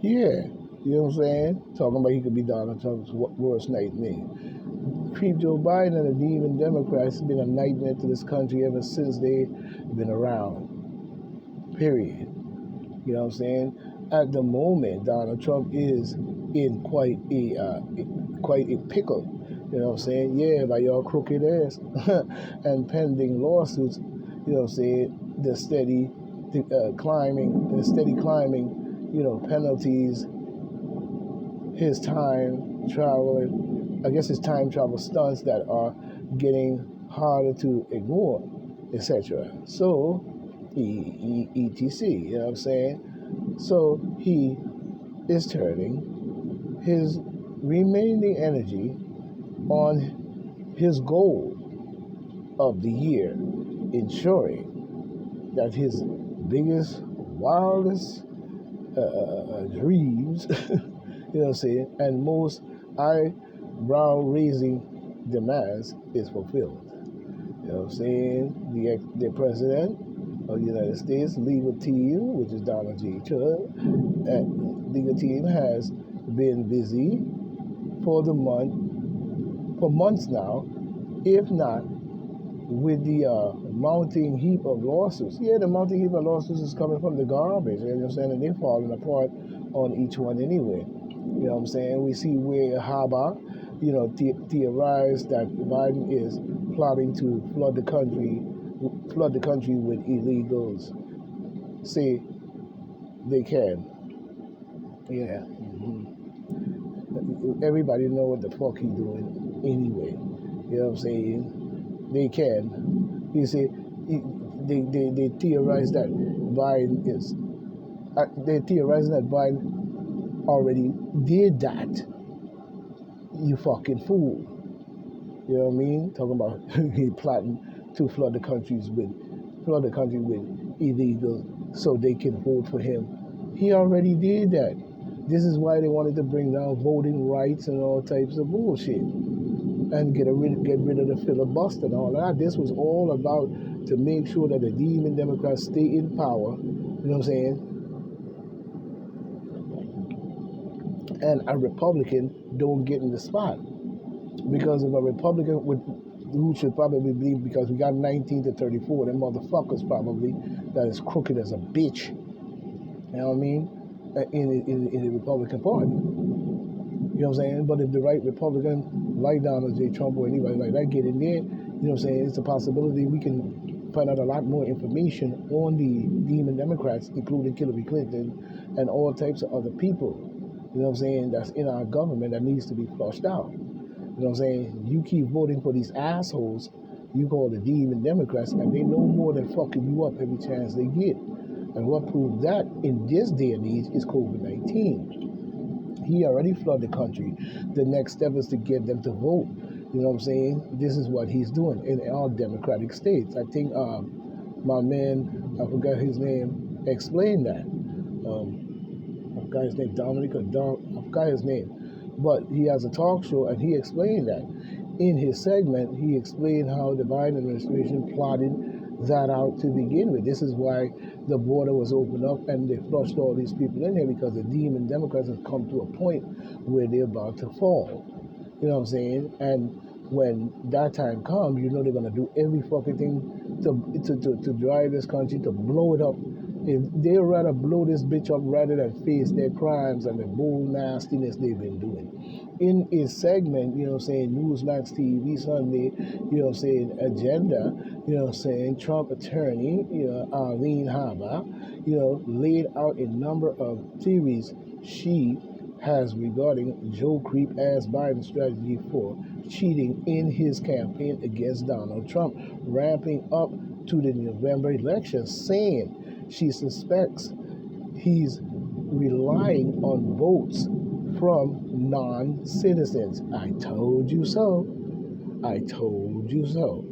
Yeah, you know what I'm saying? Talking about he could be Donald Trump's worst nightmare. Creep Joe Biden and the demon Democrats have been a nightmare to this country ever since they've been around. Period. You know what I'm saying? At the moment, Donald Trump is in quite a pickle. You know what I'm saying? Yeah, by your crooked ass and pending lawsuits. You know what I'm saying? The steady climbing. You know, penalties. His time traveling. I guess his time travel stunts that are getting harder to ignore, etc. So, etc. You know what I'm saying? So he is turning his remaining energy on his goal of the year, ensuring that his biggest, wildest dreams, you know what I'm saying, and most eyebrow raising demands is fulfilled. You know what I'm saying? The president of the United States legal team, which is Donald J. Trump, and legal team has been busy for for months now, if not with the mounting heap of lawsuits. Yeah, the mounting heap of lawsuits is coming from the garbage, you know what I'm saying? And they're falling apart on each one anyway. You know what I'm saying? We see where Haba, you know, theorized that Biden is plotting to flood the country with illegals. See, they can. Yeah. Everybody know what the fuck he doing anyway. You know what I'm saying? They can. You see, they theorize that Biden is. They theorizing that Biden already did that. You fucking fool. You know what I mean? Talking about he plotting to flood the country with illegals so they can vote for him. He already did that. This is why they wanted to bring down voting rights and all types of bullshit and get rid of the filibuster and all that. This was all about to make sure that the demon Democrats stay in power. You know what I'm saying? And a Republican don't get in the spot. Because if a Republican who should probably be, because we got 19 to 34, them motherfuckers probably that is crooked as a bitch. You know what I mean? In the Republican Party. You know what I'm saying? But if the right Republican, like Donald J. Trump or anybody like that, get in there, you know what I'm saying? It's a possibility we can find out a lot more information on the demon Democrats, including Hillary Clinton and all types of other people. You know what I'm saying? That's in our government that needs to be flushed out. You know what I'm saying? You keep voting for these assholes you call the demon Democrats, and they no more than fucking you up every chance they get. And what proved that in this day and age is COVID-19. He already flooded the country. The next step is to get them to vote. You know what I'm saying? This is what he's doing in all democratic states. I think my man, I forgot his name, explained that. I forgot his name, Dominic or Dom, I forgot his name. But he has a talk show and he explained that. In his segment, he explained how the Biden administration plotted that out to begin with. This is why the border was opened up and they flushed all these people in here, because the demon Democrats have come to a point where they're about to fall. You know what I'm saying? And when that time comes, you know they're gonna do every fucking thing to drive this country, to blow it up. If they'd rather blow this bitch up rather than face their crimes and the bull nastiness they've been doing. In his segment, you know what I'm saying, Newsmax TV Sunday, you know what I'm saying, Agenda, you know what I'm saying, Trump attorney, you know, Arlene Haba, you know, laid out a number of theories she has regarding Joe Creep ass Biden's strategy for cheating in his campaign against Donald Trump, ramping up to the November election, saying she suspects he's relying on votes from non-citizens. I told you so. I told you so.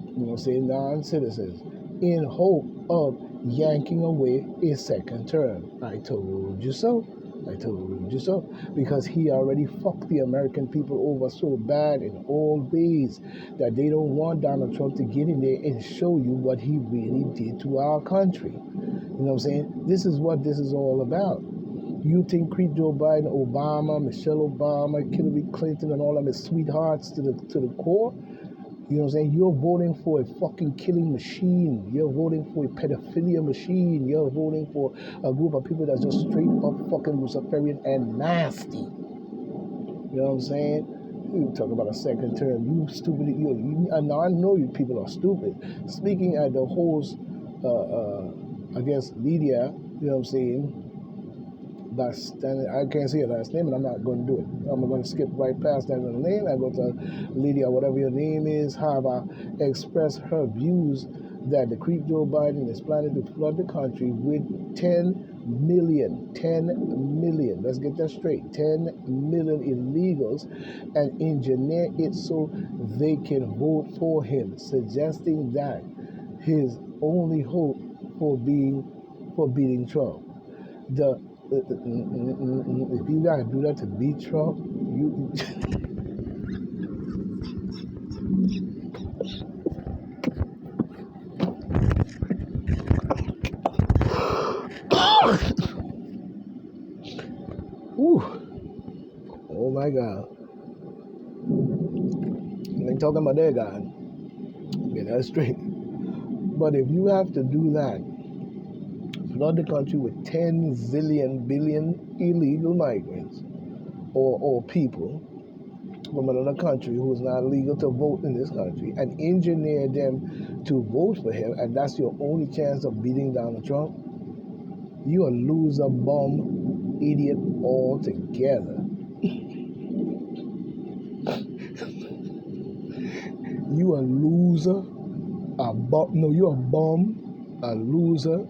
You know what I'm saying? Non-citizens. In hope of yanking away a second term. I told you so. I told you so. Because he already fucked the American people over so bad in all ways that they don't want Donald Trump to get in there and show you what he really did to our country. You know what I'm saying? This is what this is all about. You think Creep Joe Biden, Obama, Michelle Obama, Hillary Clinton, and all of them is sweethearts to the core? You know what I'm saying? You're voting for a fucking killing machine. You're voting for a pedophilia machine. You're voting for a group of people that's just straight up fucking Luciferian and nasty. You know what I'm saying? You talk about a second term. You stupid. And I know you people are stupid. Speaking at the host, I guess, Lydia, you know what I'm saying? That's standing. I can't say her last name, and I'm not going to do it. I'm going to skip right past that name. I go to Lydia, whatever your name is, however, express her views that the creep Joe Biden is planning to flood the country with 10 million, let's get that straight, 10 million illegals, and engineer it so they can vote for him, suggesting that his only hope for beating Trump. If you gotta do that to beat Trump, you Whew. Oh my God. I ain't talking about that guy. Get that straight. But if you have to do that, flood the country with 10 zillion billion illegal migrants or people from another country who is not legal to vote in this country and engineer them to vote for him, and that's your only chance of beating Donald Trump, you a loser, bum, idiot altogether. You a loser, you're a bum, a loser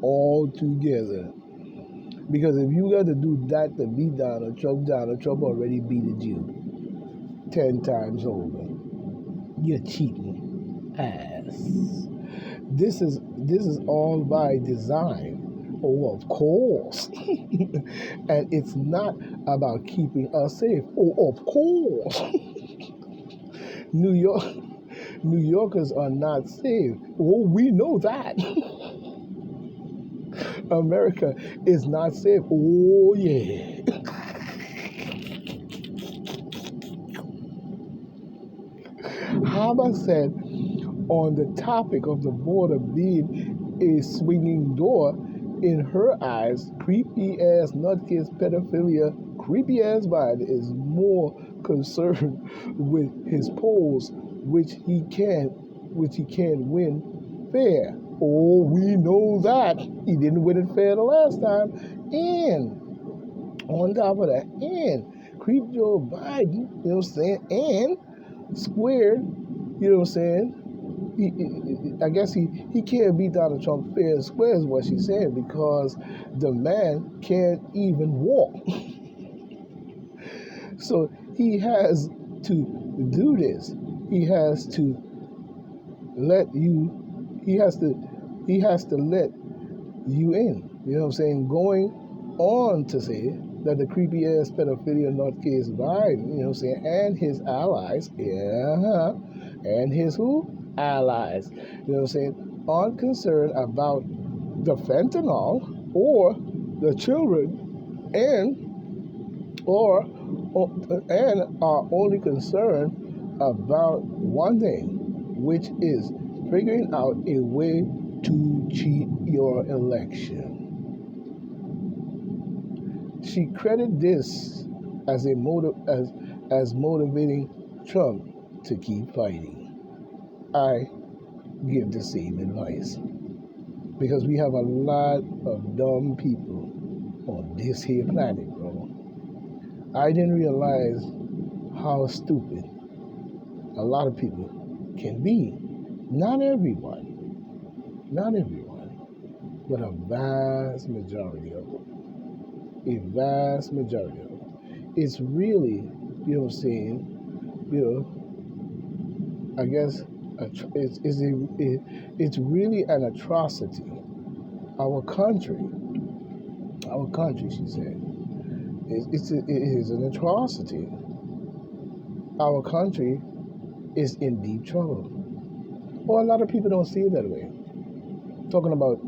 altogether. Because if you got to do that to beat Donald Trump already beated you 10 times over. You're cheating ass. This is all by design. Oh, of course. And it's not about keeping us safe. Oh, of course. New Yorkers are not safe. Oh, we know that. America is not safe. Oh, yeah. Haba said, on the topic of the border being a swinging door, in her eyes, creepy ass nutcase pedophilia, creepy ass Biden is more concerned with his polls, which he can win fair. Oh, we know that he didn't win it fair the last time, and on top of that, and creep Joe Biden, you know what I'm saying, and squared, you know what I'm saying. I guess he can't beat Donald Trump fair and square is what she's saying, because the man can't even walk. So he has to do this. He has to let you, he has to let you in. You know what I'm saying? Going on to say that the creepy ass pedophilia nutcase Biden, you know what I'm saying, and his allies, yeah, and his who? Allies, you know what I'm saying, aren't concerned about the fentanyl or the children, and are only concerned about one thing, which is figuring out a way to cheat your election. She credited this as as motivating Trump to keep fighting. I give the same advice, because we have a lot of dumb people on this here planet, bro. I didn't realize how stupid a lot of people can be. Not everyone, but a vast majority of them. A vast majority of them. It's really, you know what I'm saying, you know, I guess it's really an atrocity. Our country, she said, it is an atrocity. Our country is in deep trouble. Well, a lot of people don't see it that way. Talking about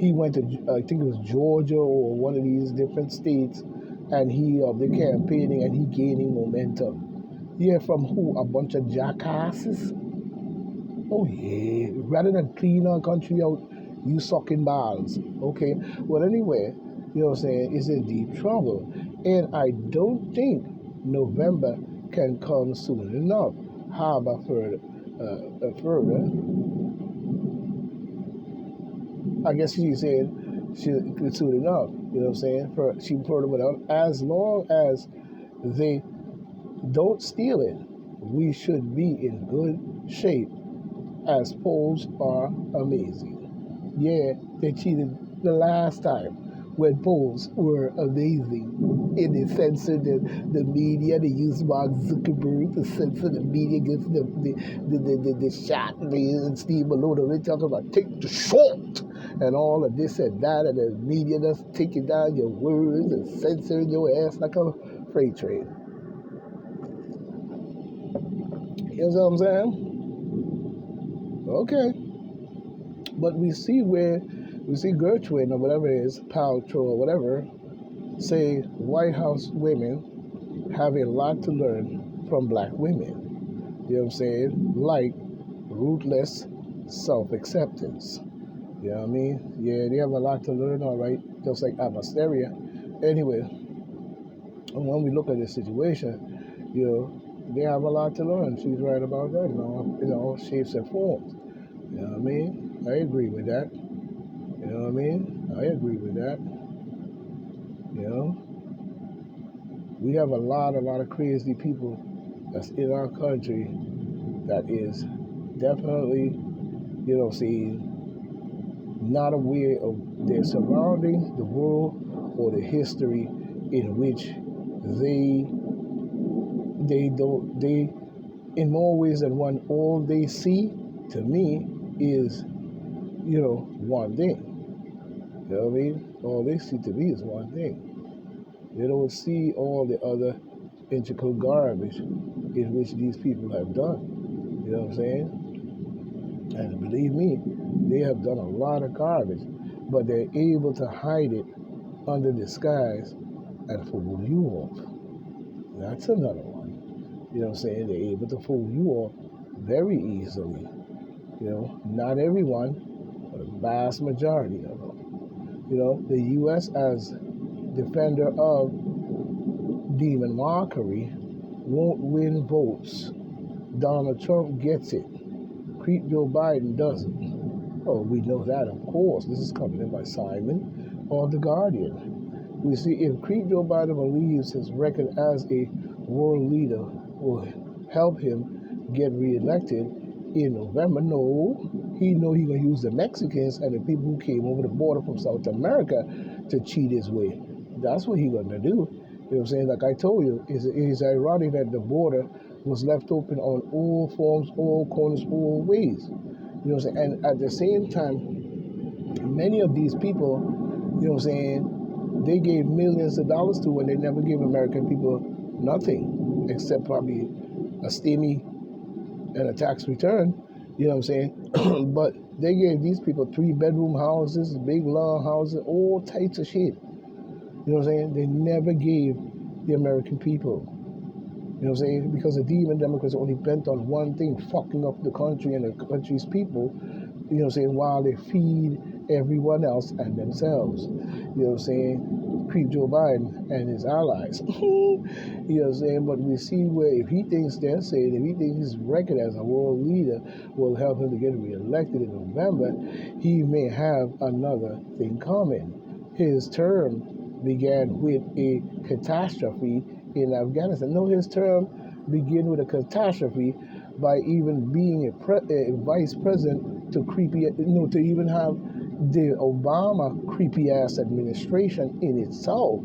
He went to, I think it was Georgia or one of these different states, and he the campaigning and he gaining momentum. Yeah, from who? A bunch of jackasses? Oh yeah. Rather than clean our country out, you sucking balls. Okay. Well, anyway, you know what I'm saying, is in deep trouble. And I don't think November can come soon enough. How about further? I guess she said she soon enough. You know what I'm saying? She further went on. As long as they don't steal it, we should be in good shape, as polls are amazing. Yeah, they cheated the last time when polls were amazing. And they censored the media. They used Mark Zuckerberg to censor the media against the shot and Steve Malone. They talking about take the short and all of this and that, and the media just taking down your words and censoring your ass like a freight train. You know what I'm saying? Okay. But we see Gertrude or whatever it is, Paltrow or whatever, say White House women have a lot to learn from black women. You know what I'm saying? Like ruthless self-acceptance. You know what I mean? Yeah, they have a lot to learn, all right, just like Abasteria. Anyway, when we look at this situation, you know, they have a lot to learn. She's right about that, shapes and forms. You know what I mean? I agree with that. You know what I mean? I agree with that. You know, we have a lot of crazy people that's in our country that is definitely, you know, not aware of their surrounding, the world, or the history in which they in more ways than one, all they see to me is, you know, one thing. You know what I mean? All they see to me is one thing. They don't see all the other integral garbage in which these people have done. You know what I'm saying? And believe me, they have done a lot of garbage, but they're able to hide it under disguise and fool you off. That's another one. You know what I'm saying? They're able to fool you off very easily. You know, not everyone, but a vast majority of them. You know, the U.S. as defender of demonocracy won't win votes. Donald Trump gets it. Creep Joe Biden doesn't. Oh, we know that, of course. This is coming in by Simon of The Guardian. We see if Creep Joe Biden believes his record as a world leader will help him get reelected in November. No, he know he gonna use the Mexicans and the people who came over the border from South America to cheat his way. That's what he gonna do. You know what I'm saying? Like I told you, it's ironic that the border was left open on all forms, all corners, all ways. You know what I'm saying? And at the same time, many of these people, you know what I'm saying, they gave millions of dollars to and they never gave American people nothing except probably a STEMI and a tax return. You know what I'm saying? But they gave these people 3-bedroom houses, big long houses, all types of shit. You know what I'm saying? They never gave the American people. You know what I'm saying? Because the demon Democrats are only bent on one thing, fucking up the country and the country's people, you know what I'm saying, while they feed everyone else and themselves. You know what I'm saying? Creep Joe Biden and his allies. You know what I'm saying? But we see where if he thinks they're saying, if he thinks his record as a world leader will help him to get reelected in November, he may have another thing coming. His term began with a catastrophe in Afghanistan. No, his term began with a catastrophe by even being a vice president to to even have the Obama creepy ass administration in itself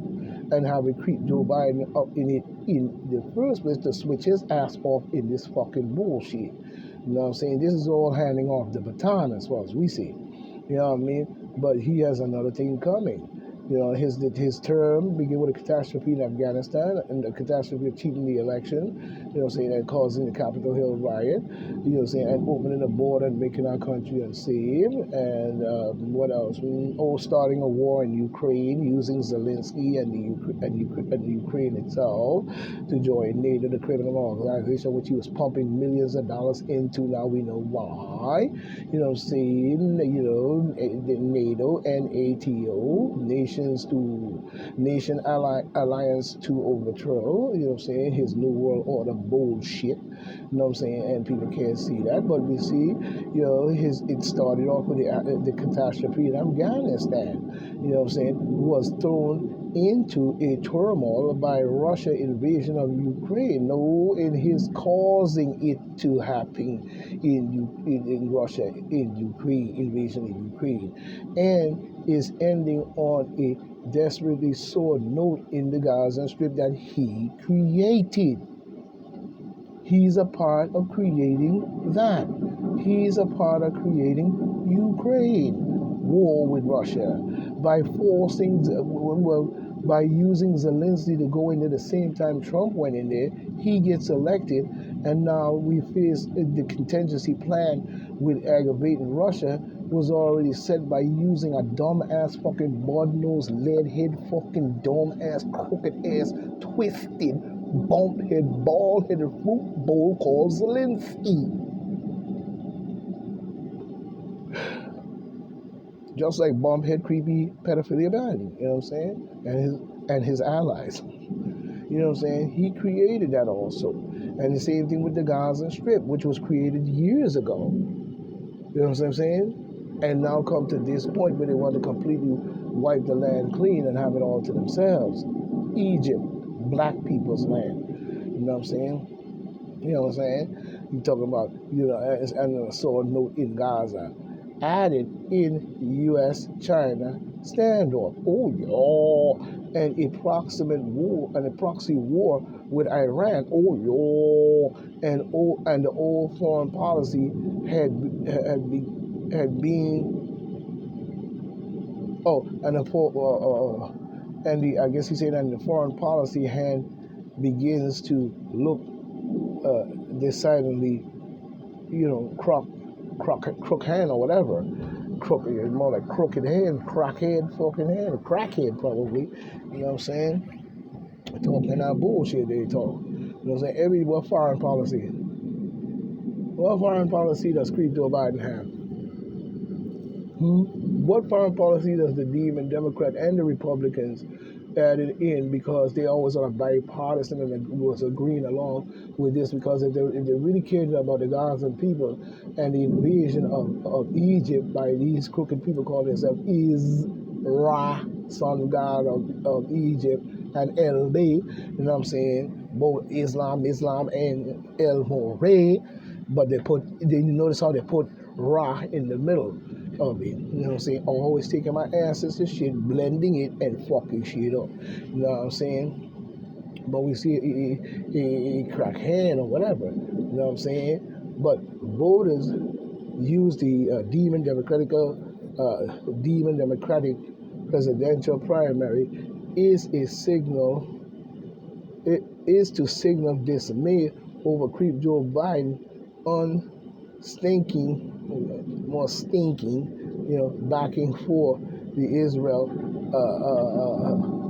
and have a creep Joe Biden up in it in the first place to switch his ass off in this fucking bullshit. You know what I'm saying? This is all handing off the baton as far as we see. You know what I mean? But he has another thing coming. You know, his term began with a catastrophe in Afghanistan and the catastrophe of cheating the election, you know, saying that causing the Capitol Hill riot, you know, saying and opening the border and making our country unsafe, and what else? Starting a war in Ukraine using Zelensky and the Ukraine itself to join NATO, the criminal organization which he was pumping millions of dollars into. Now we know why. You know, saying, you know, the NATO and ATO, nation alliance to overthrow, you know what I'm saying, his New World Order bullshit, you know what I'm saying, and people can't see that, but we see, you know, it started off with the catastrophe in Afghanistan, you know what I'm saying, was thrown into a turmoil by Russia invasion of Ukraine. No, in his causing it to happen in Russia, in Ukraine, invasion in Ukraine, and is ending on a desperately sore note in the Gaza Strip that he created. He's a part of creating that. He's a part of creating Ukraine, war with Russia, by forcing, by using Zelensky to go in there the same time Trump went in there. He gets elected, and now we face the contingency plan with aggravating Russia was already set by using a dumb-ass fucking bud-nosed, lead-head fucking dumb-ass, crooked-ass, twisted, bump-head, bald-headed fruit bowl called Zelensky. Just like bump-head, creepy pedophilia Biden, you know what I'm saying? And his allies. You know what I'm saying? He created that also. And the same thing with the Gaza Strip, which was created years ago. You know what I'm saying? And now come to this point where they want to completely wipe the land clean and have it all to themselves. Egypt, black people's land. You know what I'm saying? You know what I'm saying? You talking about, you know, and a sore note in Gaza. Added in U.S.-China standoff. Oh, yeah. And a proximate war, and a proxy war with Iran. Oh, yeah. And the old foreign policy had been, I guess he said that the foreign policy hand begins to look decidedly, you know, crook hand or whatever. More like crooked hand, crackhead, fucking hand, crackhead probably. You know what I'm saying? Talking that bullshit they talk. You know what I'm saying? What foreign policy? What foreign policy does creep Joe Biden have? What foreign policy does the Demon Democrat and the Republicans added in, because they always are bipartisan and was agreeing along with this, because if they really cared about the Gazan people and the invasion of Egypt by these crooked people called themselves Ra, sun god of Egypt, and El Bay, you know what I'm saying, both Islam and El Moray, but you notice how they put Ra in the middle of it, you know what I'm saying? Always taking my ancestors shit, blending it and fucking shit up, you know what I'm saying? But we see a crack hand or whatever, you know what I'm saying? But voters use the Demon Democratic presidential primary is a signal. It is to signal dismay over creep Joe Biden on more stinking, you know, backing for the Israel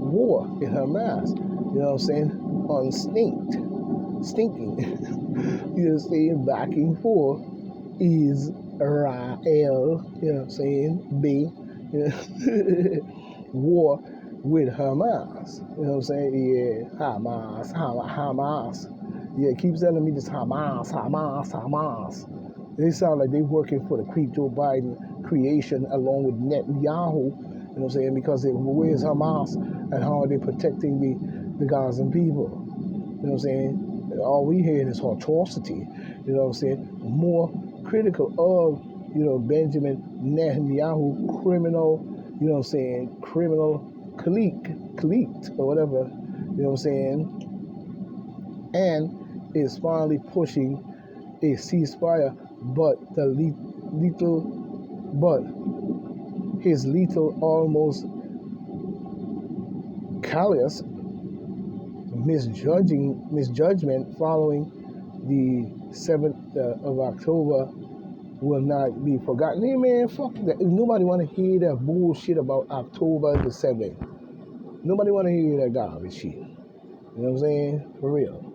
war in Hamas. You know what I'm saying? Stinking. You know what I'm saying? Backing for Israel. You know what I'm saying? War with Hamas. You know what I'm saying? Yeah, Hamas. Yeah, it keeps telling me this Hamas. They sound like they're working for the creep Joe Biden creation along with Netanyahu, you know what I'm saying? Because where's Hamas and how are they protecting the Gazan people? You know what I'm saying? All we hear is atrocity, you know what I'm saying? More critical of, you know, Benjamin Netanyahu, criminal, you know what I'm saying, criminal clique or whatever, you know what I'm saying? And is finally pushing a ceasefire, but his lethal almost callous misjudgment following the 7th of October will not be forgotten. Hey man, fuck that. Nobody want to hear that bullshit about October the 7th. Nobody want to hear that garbage shit. You know what I'm saying? For real.